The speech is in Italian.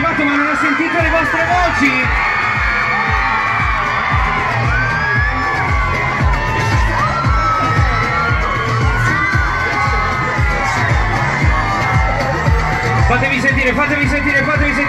arrivato ma non ha sentito le vostre voci. Fatevi sentire, fatevi sentire, fatevi sentire.